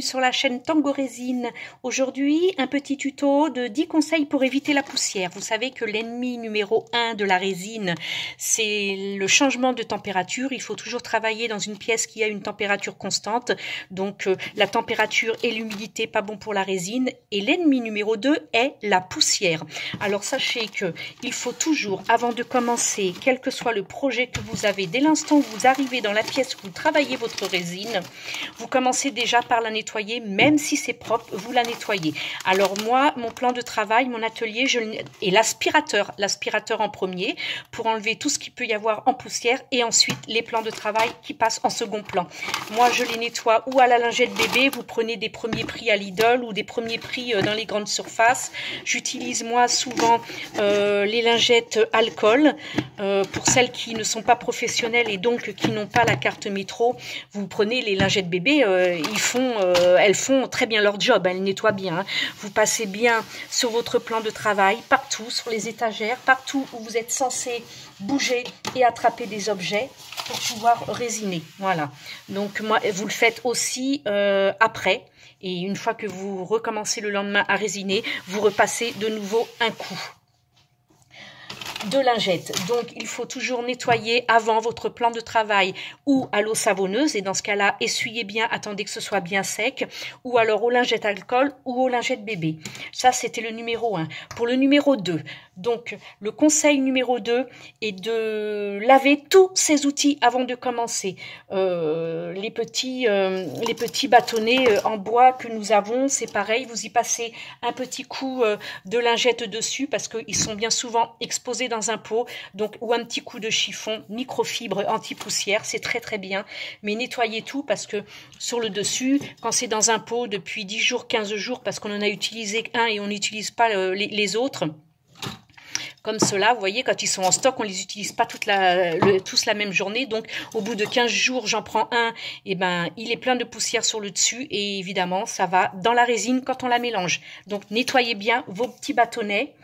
bienvenue sur la chaîne Tango Résine. Aujourd'hui, un petit tuto de 10 conseils pour éviter la poussière. Vous savez que l'ennemi numéro 1 de la résine, c'est le changement de température. Il faut toujours travailler dans une pièce qui a une température constante. Donc, la température et l'humidité, pas bon pour la résine. Et l'ennemi numéro 2 est la poussière. Alors, sachez que il faut toujours, avant de commencer, quel que soit le projet que vous avez, dès l'instant où vous arrivez dans la pièce où vous travaillez votre résine, vous commencez déjà par la nettoyer, même si c'est propre, vous la nettoyez. Alors moi, mon plan de travail, mon atelier, et l'aspirateur en premier, pour enlever tout ce qu'il peut y avoir en poussière, et ensuite les plans de travail qui passent en second plan. Moi, je les nettoie ou à la lingette bébé, vous prenez des premiers prix à Lidl ou des premiers prix dans les grandes surfaces. J'utilise moi souvent les lingettes alcool, pour celles qui ne sont pas professionnelles et donc qui n'ont pas la carte métro. Vous prenez les lingettes bébé, elles font très bien leur job, elles nettoient bien. Vous passez bien sur votre plan de travail, partout, sur les étagères, partout où vous êtes censé bouger et attraper des objets pour pouvoir résiner. Voilà. Donc moi, vous le faites aussi après. Et une fois que vous recommencez le lendemain à résiner, vous repassez de nouveau un coup de lingettes. Donc il faut toujours nettoyer avant votre plan de travail ou à l'eau savonneuse, et dans ce cas-là, essuyez bien, attendez que ce soit bien sec, ou alors aux lingettes alcool ou aux lingettes bébé. Ça, c'était le numéro 1. Pour le numéro 2, donc le conseil numéro 2 est de laver tous ces outils avant de commencer. Les petits bâtonnets en bois que nous avons, c'est pareil, vous y passez un petit coup de lingette dessus parce qu'ils sont bien souvent exposés dans un pot, donc, ou un petit coup de chiffon microfibre anti-poussière, c'est très très bien, mais nettoyez tout parce que sur le dessus, quand c'est dans un pot depuis 10 jours, 15 jours, parce qu'on en a utilisé un et on n'utilise pas les autres, comme cela, vous voyez, quand ils sont en stock, on les utilise pas tous la même journée. Donc, au bout de 15 jours, j'en prends un, et ben, il est plein de poussière sur le dessus, et évidemment, ça va dans la résine quand on la mélange. Donc, nettoyez bien vos petits bâtonnets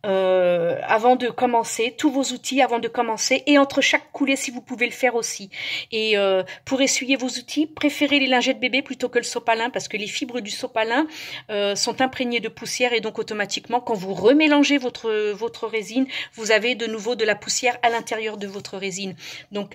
avant de commencer, tous vos outils avant de commencer, et entre chaque coulée si vous pouvez le faire aussi. Et pour essuyer vos outils, préférez les lingettes bébé plutôt que le sopalin, parce que les fibres du sopalin sont imprégnées de poussière, et donc automatiquement quand vous remélangez votre résine, vous avez de nouveau de la poussière à l'intérieur de votre résine. Donc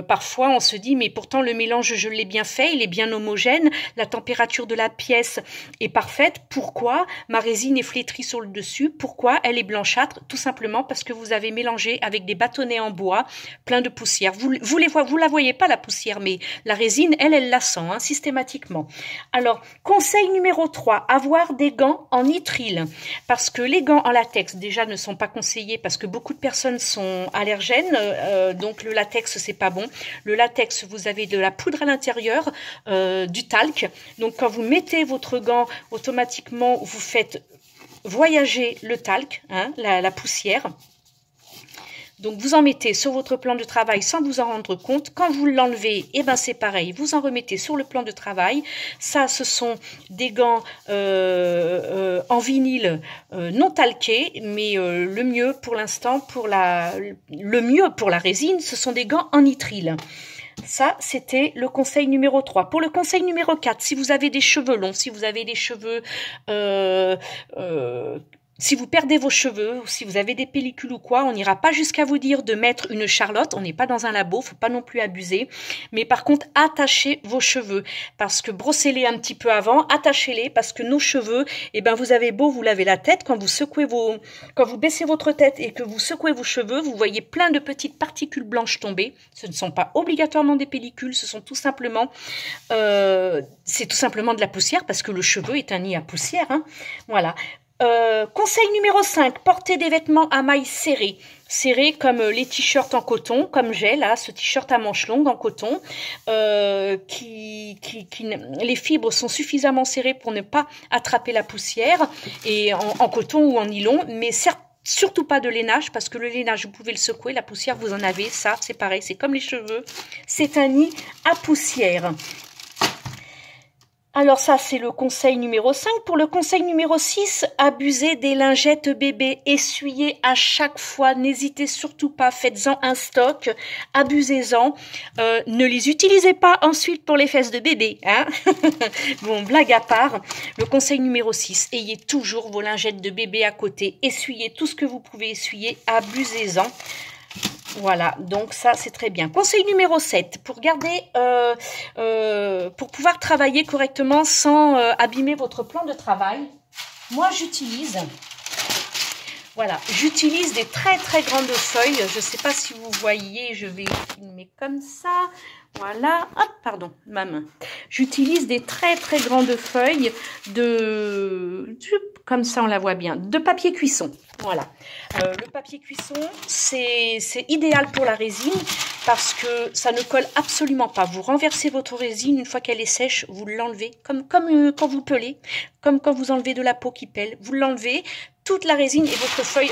parfois on se dit mais pourtant le mélange je l'ai bien fait, il est bien homogène, la température de la pièce est parfaite, pourquoi ma résine est flétrie sur le dessus, pourquoi elle est blanchâtre? Tout simplement parce que vous avez mélangé avec des bâtonnets en bois plein de poussière. Vous la voyez pas la poussière, mais la résine, elle la sent systématiquement. Alors, conseil numéro 3, avoir des gants en nitrile. Parce que les gants en latex, déjà, ne sont pas conseillés parce que beaucoup de personnes sont allergènes. Donc, le latex, c'est pas bon. Le latex, vous avez de la poudre à l'intérieur, du talc. Donc, quand vous mettez votre gant, automatiquement, vous faites voyager le talc, la poussière. Donc vous en mettez sur votre plan de travail sans vous en rendre compte. Quand vous l'enlevez, et ben c'est pareil, vous en remettez sur le plan de travail. Ça, ce sont des gants en vinyle non talqués, mais le mieux pour l'instant, le mieux pour la résine, ce sont des gants en nitrile. Ça, c'était le conseil numéro 3. Pour le conseil numéro 4, si vous avez des cheveux longs, si vous avez des cheveux... si vous perdez vos cheveux, ou si vous avez des pellicules ou quoi, on n'ira pas jusqu'à vous dire de mettre une charlotte. On n'est pas dans un labo, faut pas non plus abuser. Mais par contre, attachez vos cheveux. Parce que brossez-les un petit peu avant, attachez-les, parce que nos cheveux, eh ben, vous avez beau vous laver la tête, quand vous baissez votre tête et que vous secouez vos cheveux, vous voyez plein de petites particules blanches tomber. Ce ne sont pas obligatoirement des pellicules, ce sont tout simplement, c'est tout simplement de la poussière, parce que le cheveu est un nid à poussière, Voilà. Conseil numéro 5, portez des vêtements à mailles serrées. Serrées comme les t-shirts en coton, comme j'ai là, ce t-shirt à manches longues en coton, les fibres sont suffisamment serrées pour ne pas attraper la poussière, et en coton ou en nylon, mais surtout pas de lainage, parce que le lainage, vous pouvez le secouer, la poussière, vous en avez, ça, c'est pareil, c'est comme les cheveux, c'est un nid à poussière. Alors ça, c'est le conseil numéro 5. Pour le conseil numéro 6, abusez des lingettes bébés. Essuyez à chaque fois. N'hésitez surtout pas. Faites-en un stock. Abusez-en. Ne les utilisez pas ensuite pour les fesses de bébé. Hein. Bon, blague à part. Le conseil numéro 6, ayez toujours vos lingettes de bébé à côté. Essuyez tout ce que vous pouvez essuyer. Abusez-en. Voilà, donc ça c'est très bien. Conseil numéro 7, pour garder, pour pouvoir travailler correctement sans abîmer votre plan de travail, moi j'utilise, voilà, j'utilise des très très grandes feuilles. Je ne sais pas si vous voyez, je vais filmer comme ça. Voilà, hop, pardon, ma main. J'utilise des très très grandes feuilles comme ça on la voit bien, de papier cuisson. Voilà, le papier cuisson, c'est idéal pour la résine parce que ça ne colle absolument pas. Vous renversez votre résine, une fois qu'elle est sèche, vous l'enlevez, comme quand vous pelez, comme quand vous enlevez de la peau qui pèle, vous l'enlevez, toute la résine et votre feuille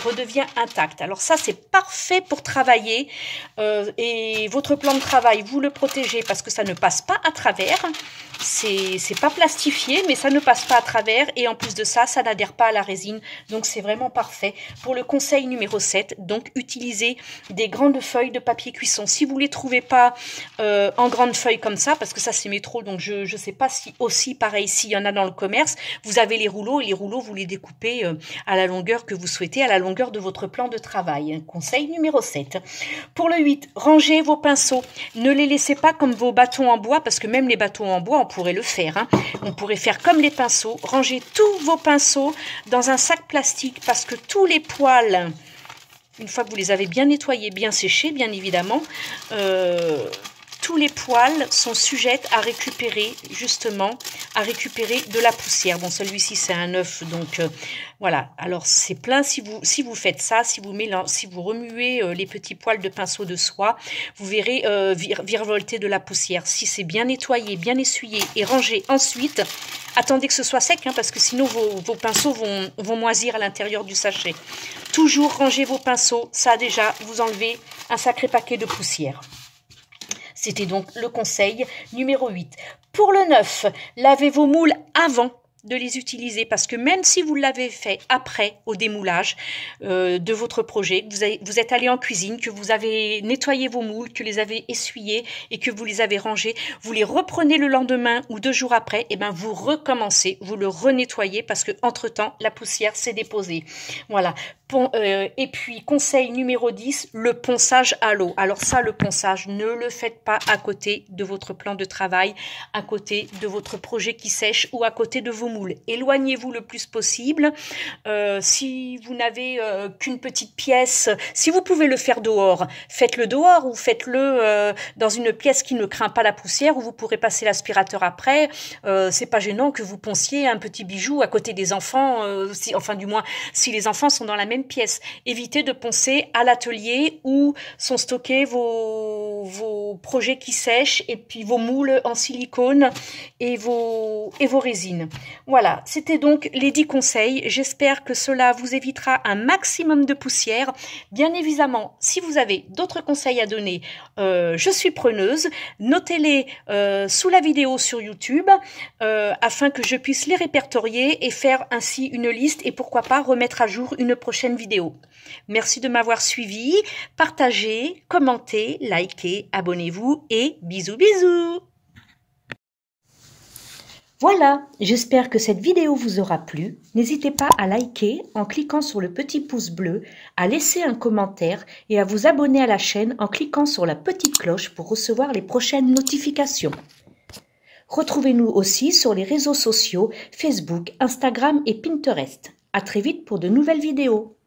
redevient intacte. Alors ça, c'est parfait pour travailler et votre plan de travail, vous le protégez parce que ça ne passe pas à travers. C'est pas plastifié, mais ça ne passe pas à travers et en plus de ça, ça n'adhère pas à la résine. Donc c'est vraiment parfait. Pour le conseil numéro 7, donc utilisez des grandes feuilles de papier cuisson. Si vous ne les trouvez pas en grandes feuilles comme ça, parce que ça c'est métro, donc je ne sais pas si aussi pareil s'il y en a dans le commerce, vous avez les rouleaux et les rouleaux vous les découpez à la longueur que vous souhaitez, à la longueur de votre plan de travail. Conseil numéro 7. Pour le 8, rangez vos pinceaux. Ne les laissez pas comme vos bâtons en bois, parce que même les bâtons en bois, on pourrait le faire. Hein. On pourrait faire comme les pinceaux. Rangez tous vos pinceaux dans un sac plastique, parce que tous les poils, une fois que vous les avez bien nettoyés, bien séchés, bien évidemment, tous les poils sont sujets à récupérer, justement, à récupérer de la poussière. Bon, celui-ci, c'est un œuf, donc voilà. Alors, c'est plein. Si vous faites ça, si vous remuez les petits poils de pinceau de soie, vous verrez virevolter de la poussière. Si c'est bien nettoyé, bien essuyé et rangé ensuite, attendez que ce soit sec, hein, parce que sinon, vos pinceaux vont moisir à l'intérieur du sachet. Toujours ranger vos pinceaux. Ça, déjà, vous enlevez un sacré paquet de poussière. C'était donc le conseil numéro 8. Pour le 9, lavez vos moules avant de les utiliser parce que même si vous l'avez fait après au démoulage de votre projet, que vous êtes allé en cuisine, que vous avez nettoyé vos moules, que vous les avez essuyés et que vous les avez rangés, vous les reprenez le lendemain ou 2 jours après, et ben vous recommencez, vous le renettoyez parce que entre-temps la poussière s'est déposée. Voilà. Et puis conseil numéro 10, le ponçage à l'eau. Alors ça, le ponçage, ne le faites pas à côté de votre plan de travail, à côté de votre projet qui sèche ou à côté de vos moules. Éloignez-vous le plus possible. Si vous n'avez qu'une petite pièce, si vous pouvez le faire dehors, faites-le dehors ou faites-le dans une pièce qui ne craint pas la poussière où vous pourrez passer l'aspirateur après. C'est pas gênant que vous ponciez un petit bijou à côté des enfants, enfin du moins si les enfants sont dans la même pièce. Évitez de poncer à l'atelier où sont stockés vos projets qui sèchent et puis vos moules en silicone et vos résines. Voilà, c'était donc les 10 conseils. J'espère que cela vous évitera un maximum de poussière. Bien évidemment, si vous avez d'autres conseils à donner, je suis preneuse. Notez-les sous la vidéo sur YouTube afin que je puisse les répertorier et faire ainsi une liste et pourquoi pas remettre à jour une prochaine vidéo. Merci de m'avoir suivi. Partagez, commentez, likez, abonnez-vous et bisous bisous. Voilà, j'espère que cette vidéo vous aura plu. N'hésitez pas à liker en cliquant sur le petit pouce bleu, à laisser un commentaire et à vous abonner à la chaîne en cliquant sur la petite cloche pour recevoir les prochaines notifications. Retrouvez-nous aussi sur les réseaux sociaux Facebook, Instagram et Pinterest. À très vite pour de nouvelles vidéos.